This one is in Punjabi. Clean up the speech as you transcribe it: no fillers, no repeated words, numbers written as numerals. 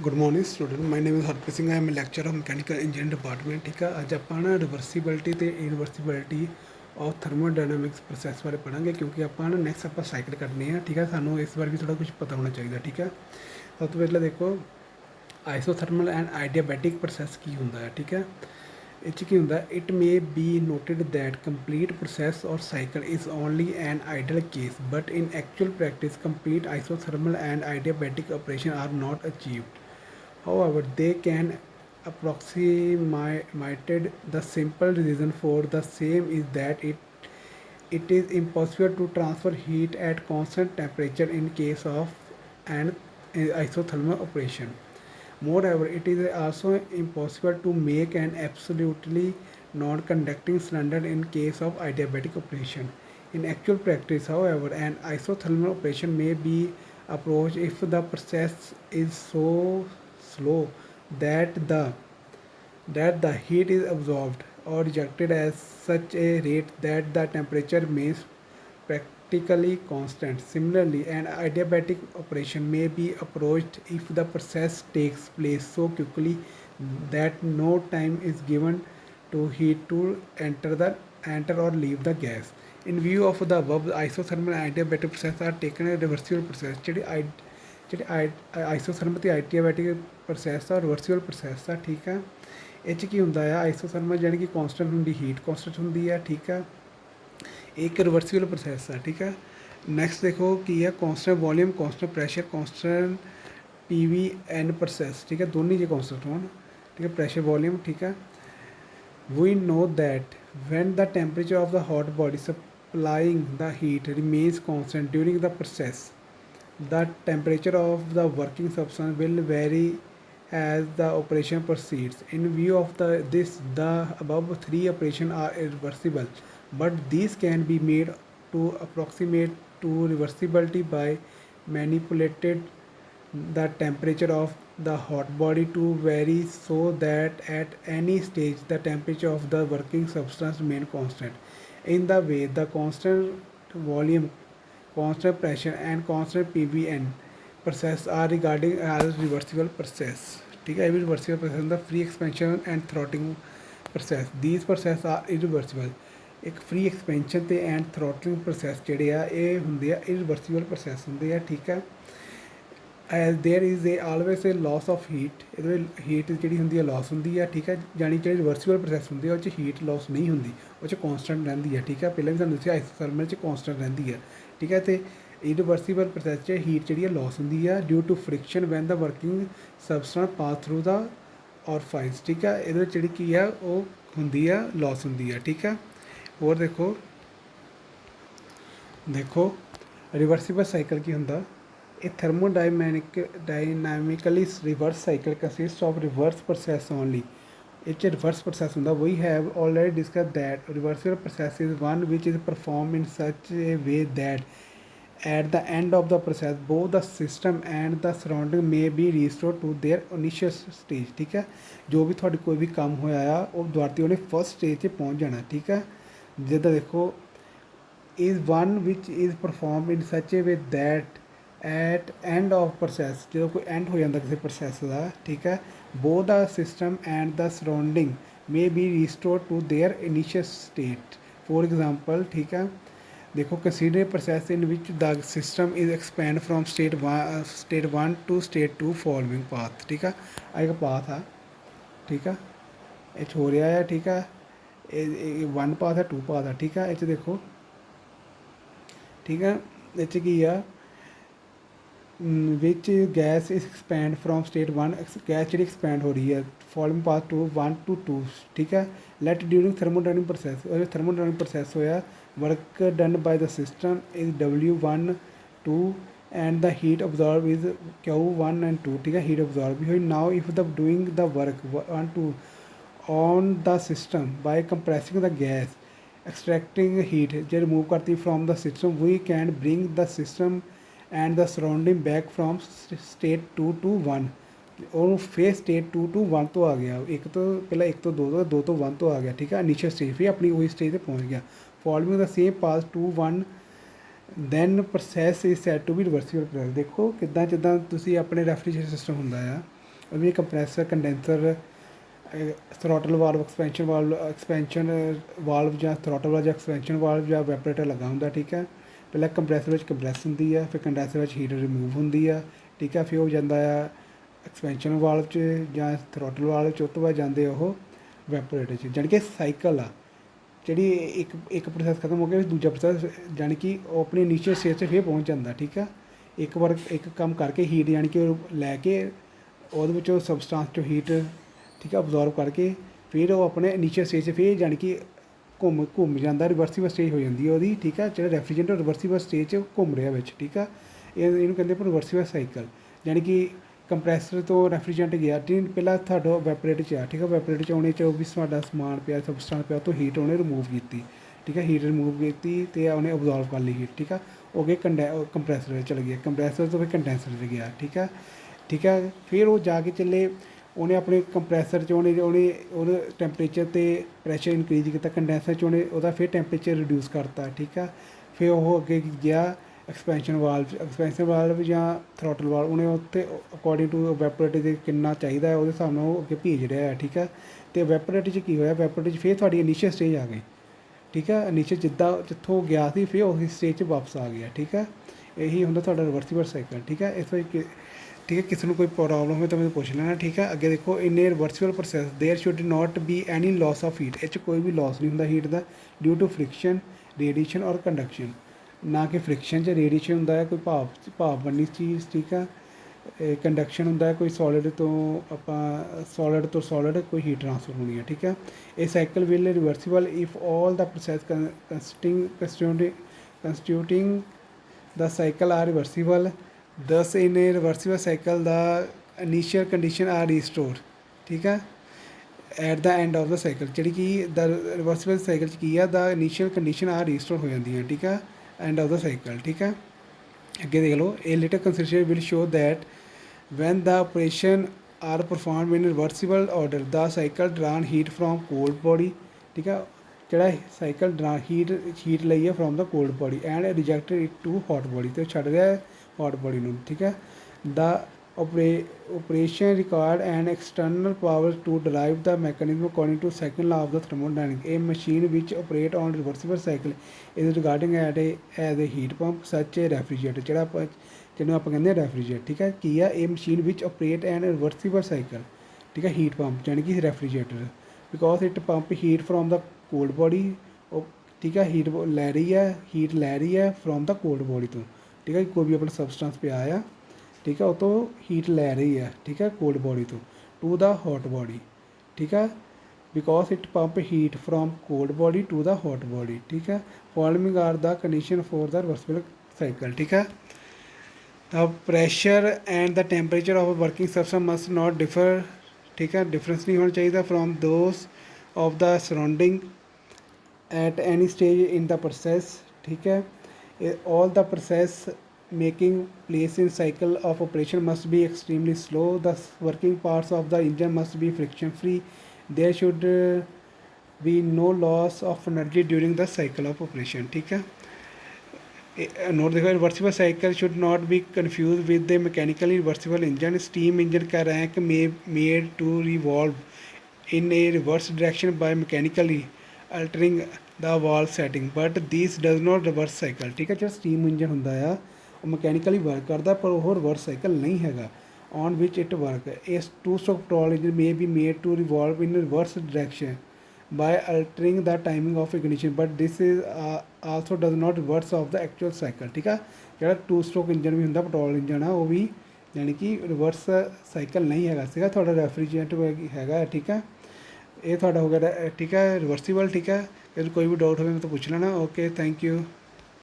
Good morning student my name is Harpreet Singh I am lecture of mechanical engineering department. ਠੀਕ ਆ, ਅੱਜ ਆਪਾਂ ਨਾ ਰਿਵਰਸੀਬਿਲਟੀ ਤੇ ਇਨਵਰਸੀਬਿਲਟੀ ਆਫ ਥਰਮੋਡਾਇਨਾਮਿਕਸ ਪ੍ਰੋਸੈਸ ਬਾਰੇ ਪੜਾਂਗੇ, ਕਿਉਂਕਿ ਆਪਾਂ ਨਾ ਨੈਕਸਟ ਆਪਾਂ ਸਾਈਕਲ ਕਰਨੇ ਆ। ਠੀਕ ਆ, ਸਾਨੂੰ ਇਸ ਬਾਰੇ ਵੀ ਥੋੜਾ ਕੁਝ ਪਤਾ ਹੋਣਾ ਚਾਹੀਦਾ। ਠੀਕ ਆ, ਸਭ ਤੋਂ ਪਹਿਲਾਂ ਦੇਖੋ ਆਈਸੋਥਰਮਲ ਐਂਡ ਆਈਡੀਆਬੈਟਿਕ ਪ੍ਰੋਸੈਸ ਕੀ ਹੁੰਦਾ ਹੈ। ਠੀਕ ਹੈ, ਇਹ 'ਚ ਕੀ ਹੁੰਦਾ, it may be noted that complete process or cycle is only an ideal case, but in actual practice complete isothermal and adiabatic operation are not achieved. However, they can approximated. The simple reason for the same is that it is impossible to transfer heat at constant temperature in case of an isothermal operation. Moreover, it is also impossible to make an absolutely non-conducting cylinder in case of adiabatic operation. In actual practice, however, an isothermal operation may be approached if the process is so slow that the heat is absorbed or rejected at such a rate that the temperature remains practically constant. Similarly, an adiabatic operation may be approached if the process takes place so quickly that no time is given to heat to enter or leave the gas. In view of the above, isothermal and adiabatic process are taken as reversible process. ਜਿਹੜੇ ਆਈਸੋਥਰਮਲ ਅਤੇ ਆਈਡੀਆਬੈਟਿਕ ਪ੍ਰੋਸੈਸ ਆ ਰਿਵਰਸੀਬਲ ਪ੍ਰੋਸੈਸ ਆ। ਠੀਕ ਆ, ਇਹ 'ਚ ਕੀ ਹੁੰਦਾ ਆ, ਆਈਸੋਥਰਮਲ ਜਾਣੀ ਕਿ ਕੌਂਸਟੈਂਟ ਹੁੰਦੀ, ਹੀਟ ਕੌਂਸਟੈਂਟ ਹੁੰਦੀ ਆ। ਠੀਕ ਆ, ਇੱਕ ਰਿਵਰਸੀਬਲ ਪ੍ਰੋਸੈਸ ਆ। ਠੀਕ ਆ, ਨੈਕਸਟ ਦੇਖੋ ਕੀ ਆ, ਕੌਂਸਟੈਂਟ ਵੋਲੀਅਮ, ਕੌਂਸਟੈਂਟ ਪ੍ਰੈਸ਼ਰ, ਕੌਂਸਟੈਂਟ PV/N ਪ੍ਰੋਸੈਸ। ਠੀਕ ਹੈ, ਦੋਨੇ ਜੇ ਕੌਂਸਟੈਂਟ ਹੋਣ। ਠੀਕ ਹੈ, ਪ੍ਰੈਸ਼ਰ ਵੋਲੀਅਮ। ਠੀਕ ਆ, we know that when the temperature of the hot body supplying the heat remains constant during the process, the temperature of the working substance will vary as the operation proceeds. In view of this, the above three operations are irreversible, but these can be made to approximate to reversibility by manipulated the temperature of the hot body to vary so that at any stage the temperature of the working substance remain constant. In the way, the constant volume, constant pressure and constant PV/N process are regarded as reversible process. ठीक है, reversible process the free expansion and throttling process. These process are irreversible. ਇੱਕ free expansion ਤੇ and throttling process ਜਿਹੜੇ ਆ ਇਹ ਹੁੰਦੇ ਆ irreversible process ਹੁੰਦੇ ਆ। ਠੀਕ ਆ, as there is always a loss of heat. ਇਹਦੇ ਵਿੱਚ ਹੀਟ ਜਿਹੜੀ ਹੁੰਦੀ ਹੈ ਲਾਸ ਹੁੰਦੀ ਹੈ। ਠੀਕ ਹੈ, ਜਾਣੀ ਜਿਹੜੀ ਰਿਵਰਸੀਬਲ ਪ੍ਰੋਸੈਸ ਹੁੰਦੀ ਹੈ ਉਹ 'ਚ ਹੀਟ ਲਾਸ ਨਹੀਂ ਹੁੰਦੀ, ਉਹ 'ਚ ਕੌਂਸਟੈਂਟ ਰਹਿੰਦੀ ਹੈ। ਠੀਕ ਹੈ, ਪਹਿਲਾਂ ਵੀ ਸਾਨੂੰ ਦੱਸਿਆ ਆਈਸੋਥਰਮਲ 'ਚ ਕੌਂਸਟੈਂਟ ਰਹਿੰਦੀ ਹੈ। ਠੀਕ ਹੈ, ਅਤੇ ਇਰੀਵਰਸੀਬਲ ਪ੍ਰੋਸੈਸ 'ਚ ਹੀਟ ਜਿਹੜੀ ਹੈ ਲਾਸ ਹੁੰਦੀ ਆ due to friction when the working substance pass through the orifice. ਠੀਕ ਹੈ, ਇਹਦੇ ਵਿੱਚ ਜਿਹੜੀ ਕੀ ਆ ਉਹ ਹੁੰਦੀ ਆ ਲਾਸ ਹੁੰਦੀ ਆ। ਠੀਕ ਹੈ, ਹੋਰ ਦੇਖੋ ਰਿਵਰਸੀਬਲ ਸਾਈਕਲ ਕੀ ਹੁੰਦਾ। A thermodynamically reverse cycle consists of reverse process only. It's a reverse process ਹੁੰਦਾ। We have already discussed that reversible process is one which is performed in such a way that at the end of the process both the system and the surrounding may be restored to their initial stage। ਠੀਕ ਹੈ, ਜੋ ਵੀ ਤੁਹਾਡੇ ਕੋਈ ਵੀ ਕੰਮ ਹੋਇਆ ਆ ਉਹ ਦੁਬਾਰਾ ਉਹਨੇ ਫਸਟ ਸਟੇਜ 'ਤੇ ਪਹੁੰਚ ਜਾਣਾ। ਠੀਕ ਹੈ, ਜਿੱਦਾਂ ਦੇਖੋ is one which is performed in such a way that at end of process, ਜਦੋਂ ਕੋਈ ਐਂਡ ਹੋ ਜਾਂਦਾ ਕਿਸੇ ਪ੍ਰੋਸੈਸ ਦਾ। ਠੀਕ ਹੈ, both the system and the surrounding may be restore to their initial state. For example, ਠੀਕ ਹੈ, ਦੇਖੋ consider process in which the system is expand from state 1 to state 2 following path. ਠੀਕ ਆ, ਆ ਇੱਕ ਪਾਥ ਆ। ਠੀਕ ਆ, ਇਹ 'ਚ ਹੋ ਰਿਹਾ ਆ। ਠੀਕ ਆ, ਇਹ 1 ਪਾਥ ਆ, 2 ਪਾਥ ਆ। ਠੀਕ ਆ, ਇਹ 'ਚ ਦੇਖੋ। ਠੀਕ ਆ, ਇਹ 'ਚ ਕੀ ਆ, ਵਿੱਚ gas is expand from state 1, gas ਜਿਹੜੀ ਐਕਸਪੈਂਡ ਹੋ ਰਹੀ ਹੈ ਫੋਲੋਇੰਗ ਪਾਥ ਟੂ 1 to 2। ਠੀਕ ਹੈ, ਲੈਟ ਡਿਊਰਿੰਗ ਥਰਮੋਡਾਇਨਿਕ ਪ੍ਰੋਸੈਸ, ਉਹ ਥਰਮੋਡਾਇਨਿਕ ਪ੍ਰੋਸੈਸ ਹੋਇਆ work done by the system is W1 2 and the heat absorb is Q1 and 2। ਠੀਕ ਹੈ, ਹੀਟ ਅਬਜ਼ੋਰਬ ਵੀ ਹੋਈ। Now if the doing the work 1 2 on the system by compressing the gas extracting heat ਜੇ ਰਿਮੂਵ ਕਰਤੀ from the system we can bring the system and the surrounding back from state 2 to 1। ਉਹਨੂੰ ਫਿਰ ਸਟੇਟ 2 to 1 ਤੋਂ ਆ ਗਿਆ, ਇੱਕ ਤੋਂ ਪਹਿਲਾਂ 1 ਤੋਂ 2 ਤੋਂ 2 ਤੋਂ 1 ਤੋਂ ਆ ਗਿਆ। ਠੀਕ ਹੈ, ਇਨੀਸ਼ੀਅਲ ਸਟੇਜ ਫਿਰ ਆਪਣੀ ਉਹੀ ਸਟੇਜ 'ਤੇ ਪਹੁੰਚ ਗਿਆ। Following the same path 2 1 then process is said to be reversible process. ਦੇਖੋ ਕਿੱਦਾਂ ਜਿੱਦਾਂ ਤੁਸੀਂ ਆਪਣੇ ਰੈਫਰੀਜਰੇਟਰ ਸਿਸਟਮ ਹੁੰਦਾ ਆ, ਉਹਦੇ ਵਿੱਚ compressor, condenser, throttle valve, expansion valve ਜਾਂ ਥਰੋਟਲ ਵਾਲਵ ਜਾਂ ਐਕਸਪੈਂਸ਼ਨ ਵਾਲਵ ਜਾਂ ਵੈਪਰੇਟਰ ਲੱਗਾ ਹੁੰਦਾ। ਠੀਕ ਹੈ, ਪਹਿਲਾਂ ਕੰਪਰੈਸਰ ਵਿੱਚ ਕੰਪਰੈਸ ਹੁੰਦੀ ਆ, ਫਿਰ ਕੰਡੈਂਸਰ ਵਿੱਚ ਹੀਟ ਰਿਮੂਵ ਹੁੰਦੀ ਆ। ਠੀਕ ਹੈ, ਫਿਰ ਉਹ ਜਾਂਦਾ ਆ ਐਕਸਪੈਂਸ਼ਨ ਵਾਲਵ 'ਚ ਜਾਂ ਥਰੋਟਲ ਵਾਲਵ 'ਚ, ਉਹ ਤੋਂ ਬਾਅਦ ਜਾਂਦੇ ਉਹ ਵੈਪਰੇਟਰ 'ਚ। ਜਾਣੀ ਕਿ ਸਾਈਕਲ ਆ, ਜਿਹੜੀ ਇੱਕ ਪ੍ਰੋਸੈਸ ਖਤਮ ਹੋ ਗਿਆ, ਦੂਜਾ ਪ੍ਰੋਸੈਸ ਜਾਣੀ ਕਿ ਉਹ ਆਪਣੀ ਨੀਚੇ ਸਟੇਜ 'ਤੇ ਫਿਰ ਪਹੁੰਚ ਜਾਂਦਾ। ਠੀਕ ਆ, ਇੱਕ ਵਾਰ ਇੱਕ ਕੰਮ ਕਰਕੇ ਹੀਟ ਜਾਣੀ ਕਿ ਉਹ ਲੈ ਕੇ ਉਹਦੇ ਵਿੱਚੋਂ ਸਬਸਟਾਂਸ 'ਚੋਂ ਹੀਟ, ਠੀਕ ਆ, ਅਬਜ਼ੋਰਵ ਕਰਕੇ ਫਿਰ ਉਹ ਆਪਣੇ ਨੀਚੇ ਸਟੇਜ 'ਤੇ ਫਿਰ ਜਾਣੀ ਕਿ ਘੁੰਮ ਜਾਂਦਾ, ਰਿਵਰਸੀਬਲ ਸਟੇਜ ਹੋ ਜਾਂਦੀ ਹੈ ਉਹਦੀ। ਠੀਕ ਆ, ਜਿਹੜਾ ਰੈਫਰੀਜਰੈਂਟ ਰਿਵਰਸੀਬਲ ਸਟੇਜ 'ਚ ਘੁੰਮ ਰਿਹਾ ਵਿੱਚ। ਠੀਕ ਆ, ਇਹਨੂੰ ਕਹਿੰਦੇ ਆਪਾਂ ਰਿਵਰਸੀਬਲ ਸਾਈਕਲ। ਜਾਣੀ ਕਿ ਕੰਪਰੈਸਰ ਤੋਂ ਰੈਫਰੀਜਰੈਂਟ ਗਿਆ, ਪਹਿਲਾਂ ਤੁਹਾਡਾ ਵੈਪਰੇਟਰ 'ਚ ਆ। ਠੀਕ ਆ, ਵੈਪਰੇਟਰ 'ਚ ਆਉਣੇ 'ਚ ਵੀ ਤੁਹਾਡਾ ਸਮਾਨ ਪਿਆ, ਸਬਸਟਾਂਸ ਪਿਆ, ਉਹ ਤੋਂ ਹੀਟ ਉਹਨੇ ਰਿਮੂਵ ਕੀਤੀ। ਠੀਕ ਆ, ਹੀਟ ਰਿਮੂਵ ਕੀਤੀ ਅਤੇ ਉਹਨੇ ਅਬਜ਼ੋਰਵ ਕਰ ਲਈ ਹੀਟ। ਠੀਕ ਆ, ਉਹ ਗਏ ਕੰਪਰੈਸਰ ਵਿੱਚ ਚਲ ਗਿਆ, ਕੰਪਰੈਸਰ ਤੋਂ ਫਿਰ ਕੰਡੈਂਸਰ 'ਚ ਗਿਆ। ਠੀਕ ਆ, ਠੀਕ ਆ, ਫਿਰ ਉਹ ਜਾ ਕੇ ਚੱਲੇ, ਉਹਨੇ ਆਪਣੇ ਕੰਪਰੈਸਰ 'ਚ ਉਹਨੇ ਟੈਂਪਰੇਚਰ ਅਤੇ ਪ੍ਰੈਸ਼ਰ ਇਨਕਰੀਜ਼ ਕੀਤਾ। ਕੰਡੈਂਸਰ 'ਚ ਉਹਨੇ ਉਹਦਾ ਫਿਰ ਟੈਂਪਰੇਚਰ ਰਿਡਿਊਸ ਕਰਤਾ। ਠੀਕ ਆ, ਫਿਰ ਉਹ ਅੱਗੇ ਗਿਆ ਐਕਸਪੈਂਸ਼ਨ ਵਾਲਵ ਜਾਂ ਥਰੋਟਲ ਵਾਲਵ, ਉਹਨੇ ਉੱਥੇ ਅਕੋਰਡਿੰਗ ਟੂ ਵੈਪਰੇਟਰ ਦੇ ਕਿੰਨਾ ਚਾਹੀਦਾ ਹੈ ਉਹਦੇ ਹਿਸਾਬ ਨਾਲ ਉਹ ਅੱਗੇ ਭੇਜ ਰਿਹਾ ਹੈ। ਠੀਕ ਆ, ਅਤੇ ਵੈਪਰੇਟਰ 'ਚ ਕੀ ਹੋਇਆ, ਵੈਪਰੇਟਰ 'ਚ ਫਿਰ ਤੁਹਾਡੀ ਇਨੀਸ਼ੀਅਲ ਸਟੇਜ ਆ ਗਈ। ਠੀਕ ਆ, ਨੀਚੇ ਜਿੱਥੋਂ ਗਿਆ ਸੀ ਫਿਰ ਉਹੀ ਸਟੇਜ 'ਚ ਵਾਪਸ ਆ ਗਿਆ। ਠੀਕ ਆ, ਇਹੀ ਹੁੰਦਾ ਤੁਹਾਡਾ ਰਿਵਰਸੀਬਲ ਸਾਈਕਲ। ਠੀਕ ਆ, ਇਸ ਵਿੱਚ ਠੀਕ ਹੈ, ਕਿਸੇ ਨੂੰ ਕੋਈ ਪ੍ਰੋਬਲਮ ਹੋਵੇ ਤਾਂ ਮੈਨੂੰ ਪੁੱਛ ਲੈਣਾ। ਠੀਕ ਹੈ, ਅੱਗੇ ਦੇਖੋ, in a reversible process there should not be any loss of heat. ਇਹ 'ਚ ਕੋਈ ਵੀ ਲਾਸ ਨਹੀਂ ਹੁੰਦਾ ਹੀਟ ਦਾ, ਡਿਊ ਟੂ ਫ੍ਰਿਕਸ਼ਨ, ਰੇਡੀਏਸ਼ਨ ਔਰ ਕੰਡਕਸ਼ਨ। ਨਾ ਕਿ ਫ੍ਰਿਕਸ਼ਨ 'ਚ ਰੇਡੀਏਸ਼ਨ ਹੁੰਦਾ ਹੈ, ਕੋਈ ਭਾਪ ਬਣਨੀ ਚੀਜ਼। ਠੀਕ ਆ, ਕੰਡਕਸ਼ਨ ਹੁੰਦਾ ਹੈ, ਕੋਈ ਸੋਲਿਡ ਤੋਂ ਸੋਲਿਡ ਕੋਈ ਹੀਟ ਟ੍ਰਾਂਸਫਰ ਹੋਣੀ ਹੈ। ਠੀਕ ਹੈ, ਇਹ cycle will reversible if all the process constituting the cycle are reversible. Thus in a reversible cycle the initial condition are restored. ਠੀਕ ਹੈ, at the end of the cycle, ਜਿਹੜੀ ਕਿ ਦ ਰਿਵਰਸੀਬਲ ਸਾਈਕਲ 'ਚ ਕੀ ਆ, ਦਾ ਇਨੀਸ਼ੀਅਲ ਕੰਡੀਸ਼ਨ ਆ ਰੀਸਟੋਰ ਹੋ ਜਾਂਦੀਆਂ। ਠੀਕ ਆ, ਐਂਡ ਆਫ ਦਾ ਸਾਈਕਲ। ਠੀਕ ਹੈ, ਅੱਗੇ ਦੇਖ ਲਓ, ਇਹ later consideration will show that when the operation are perform in reversible order the cycle drawn heat from cold body. ਠੀਕ ਆ, ਜਿਹੜਾ ਸਾਈਕਲ ਹੀਟ ਲਈ ਹੈ from the cold body and rejected it to hot body, ਅਤੇ ਛੱਡ ਰਿਹਾ ਹੌਟ ਬੋਡੀ ਨੂੰ। ਠੀਕ ਹੈ, ਦਾ operation required an external power to drive the mechanism according to second law of the thermodynamics. A machine which operate on reversible cycle is regarding as a heat pump, such a refrigerator, ਜਿਹਨੂੰ ਆਪਾਂ ਕਹਿੰਦੇ ਹਾਂ ਰੈਫਰੀਜਰੇਟਰ। ਠੀਕ ਹੈ, ਕੀ ਆ, ਇਹ ਮਸ਼ੀਨ ਵਿੱਚ ਆਪਰੇਟ ਐਨ ਰਿਵਰਸੀਬਲ ਸਾਈਕਲ। ਠੀਕ ਹੈ, ਹੀਟ ਪੰਪ ਜਾਣੀ ਕਿ refrigerator, because it pump heat from the cold body. ਉਹ ਠੀਕ ਹੈ, ਹੀਟ ਲੈ ਰਹੀ ਹੈ ਫਰੋਮ ਦਾ ਕੋਲਡ ਬੋਡੀ ਤੋਂ। ਠੀਕ ਹੈ, ਕੋਈ ਵੀ ਆਪਣਾ ਸਬਸਟੈਂਸ ਪਿਆ ਆ, ਠੀਕ ਹੈ, ਉਹ ਤੋਂ ਹੀਟ ਲੈ ਰਹੀ ਹੈ। ਠੀਕ ਹੈ, ਕੋਲਡ ਬੋਡੀ ਤੋਂ ਟੂ ਦਾ ਹੌਟ ਬੋਡੀ। ਠੀਕ ਹੈ, because it pump heat from cold body to the hot body. ਠੀਕ ਹੈ, following are the condition for the reversible cycle. ਠੀਕ ਹੈ, the pressure and the temperature of a working substance must not differ. ठीक है, डिफरेंस नहीं होना चाहिए from those of the surrounding at any stage in the process. ठीक है, all the process making place in cycle of operation must be extremely slow. The working parts of the engine must be friction free. There should be no loss of energy during the cycle of operation. ठीक है, नोट देखो, reversible cycle should not be confuse with the mechanically reversible engine. Steam engine का rank made to revolve in a reverse direction by mechanically altering the valve setting, but this does not reverse cycle. ठीक है, जो स्टीम इंजन ਹੁੰਦਾ ਆ ਉਹ ਮਕੈਨੀਕਲੀ ਵਰਕ ਕਰਦਾ, ਪਰ ਉਹ ਰਿਵਰਸ ਸਾਈਕਲ ਨਹੀਂ ਹੈਗਾ on which it work. A two-stroke petrol engine may be made to revolve in reverse direction by altering the timing of ignition, but this is also does not reverse of the actual cycle. ਠੀਕ ਆ, ਜਿਹੜਾ 2 ਸਟ੍ਰੋਕ ਇੰਜਨ ਵੀ ਹੁੰਦਾ, ਪੈਟਰੋਲ ਇੰਜਨ ਆ, ਉਹ ਵੀ ਯਾਨੀ ਕਿ ਰਿਵਰਸ ਸਾਈਕਲ ਨਹੀਂ ਹੈਗਾ ਸੀਗਾ। ਤੁਹਾਡਾ ਰੈਫਰੀਜਰੈਂਟ ਹੈਗਾ। ਠੀਕ ਆ, ਇਹ ਤੁਹਾਡਾ ਹੋ ਗਿਆ ਠੀਕ ਹੈ ਰਿਵਰਸੀਬਲ। ਠੀਕ ਹੈ, ਜੇ ਕੋਈ ਵੀ ਡਾਊਟ ਹੋਵੇ ਮੈਂ ਤਾਂ ਪੁੱਛ ਲੈਣਾ। Okay, thank you.